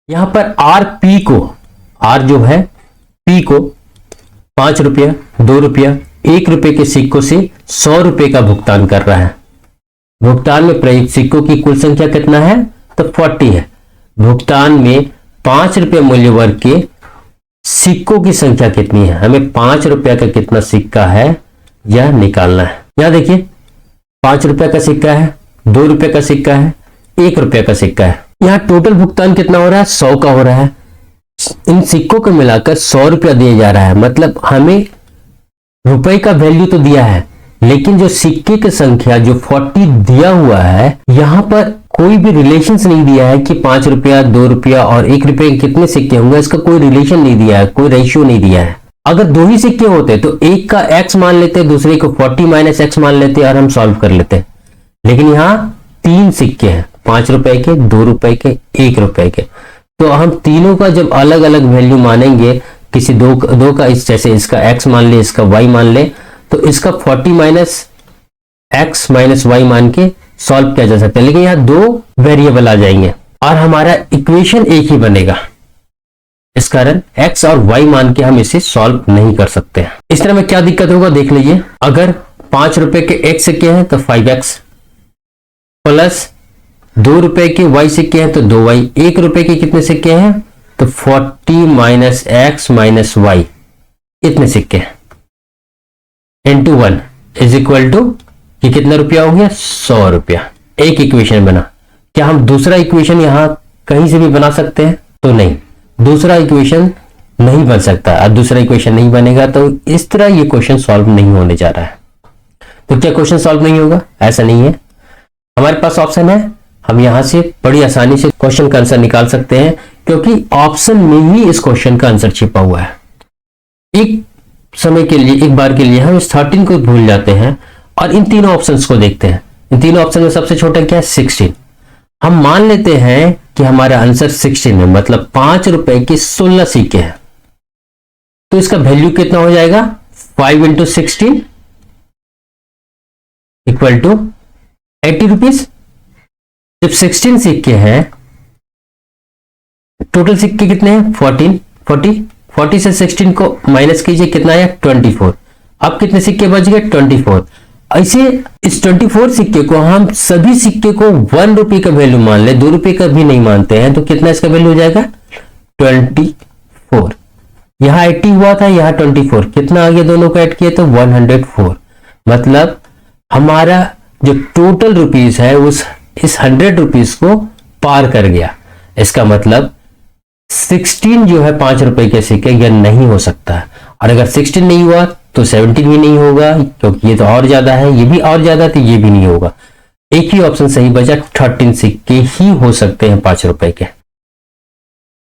यहां पर आर जो है पी को 5 रुपया, 2 रुपया, 1 रुपए के सिक्कों से 100 रुपए का भुगतान कर रहा है। भुगतान में प्रयुक्त सिक्कों की कुल संख्या कितना है? तो 40 है। भुगतान में 5 रुपये मूल्य वर्ग के सिक्कों की संख्या कितनी है? हमें 5 रुपया का कितना सिक्का है यह निकालना है। यहां देखिए 5 रुपए का सिक्का है, 2 रुपए का सिक्का है, 1 रुपए का सिक्का है। यहां टोटल भुगतान कितना हो रहा है? 100 का हो रहा है। इन सिक्कों को मिलाकर 100 रुपया दिया जा रहा है, मतलब हमें रुपए का वैल्यू तो दिया है, लेकिन जो सिक्के की संख्या जो 40 दिया हुआ है, यहां पर कोई भी रिलेशंस नहीं दिया है कि 5 रुपया, 2 रुपया और 1 रुपये के कितने सिक्के होंगे, इसका कोई रिलेशन नहीं दिया है, कोई रेशियो नहीं दिया है। अगर 2 ही सिक्के होते तो एक का x मान लेते, दूसरे को 40 माइनस x मान लेते और हम सॉल्व कर लेते। लेकिन यहाँ 3 सिक्के हैं, 5 रुपए के, 2 रुपए के, 1 रुपए के, तो हम तीनों का जब अलग अलग वैल्यू मानेंगे, किसी दो का जैसे इसका x मान ले, इसका y मान ले, तो इसका 40 माइनस x माइनस y मान के सॉल्व किया जा सकता है। लेकिन यहाँ 2 वेरिएबल आ जाएंगे और हमारा इक्वेशन एक ही बनेगा, इस कारण x और y मान के हम इसे सॉल्व नहीं कर सकते हैं। इस तरह में क्या दिक्कत होगा देख लीजिए। अगर 5 रुपए के x सिक्के हैं तो 5x प्लस 2 रुपए के y सिक्के हैं तो 2y, 1 रुपए के कितने सिक्के हैं तो 40 माइनस x माइनस y, इतने सिक्के हैं इंटू 1 इज इक्वल टू कि कितना रुपया हो गया? 100 रुपया। एक इक्वेशन बना। क्या हम दूसरा इक्वेशन यहां कहीं से भी बना सकते हैं? तो नहीं, दूसरा इक्वेशन नहीं बन सकता। अब दूसरा इक्वेशन नहीं बनेगा तो इस तरह ये क्वेश्चन सॉल्व नहीं होने जा रहा है। तो क्या क्वेश्चन सॉल्व नहीं होगा? ऐसा नहीं है, हमारे पास ऑप्शन है, हम यहां से बड़ी आसानी से क्वेश्चन का आंसर निकाल सकते हैं, क्योंकि ऑप्शन में ही इस क्वेश्चन का आंसर छिपा हुआ है। एक समय के लिए, एक बार के लिए हम इस 13 को भूल जाते हैं और इन तीनों ऑप्शंस को देखते हैं। इन तीनों ऑप्शन में सबसे छोटा क्या है? 16। हम मान लेते हैं कि हमारा आंसर 16 है, मतलब 5 रुपए के 16 सिक्के हैं, तो इसका वैल्यू कितना हो जाएगा? 5 इंटू 16 इक्वल टू 80 रुपीज। जब 16 सिक्के हैं, टोटल सिक्के कितने हैं? 40 से 16 को माइनस कीजिए, कितना आया? 24। अब कितने सिक्के बच गए? 24। ऐसे इस 24 सिक्के को हम सभी सिक्के को 1 रुपए का वैल्यू मान ले, 2 रुपए का भी नहीं मानते हैं, तो कितना इसका वैल्यू हो जाएगा? 24। यहां 80 हुआ था, यहां 24, कितना आ गया? दोनों को ऐड किए तो 104। मतलब हमारा जो टोटल रुपीस है उस इस 100 रुपीस को पार कर गया। इसका मतलब 16 जो है 5 रुपए के सिक्के, यह नहीं हो सकता। और अगर 16 नहीं हुआ तो 17 भी नहीं होगा, क्योंकि ये तो और ज्यादा है, ये भी और ज्यादा, तो ये भी नहीं होगा। एक ही ऑप्शन सही बचा, 13 सिक्के ही हो सकते हैं 5 रुपए के।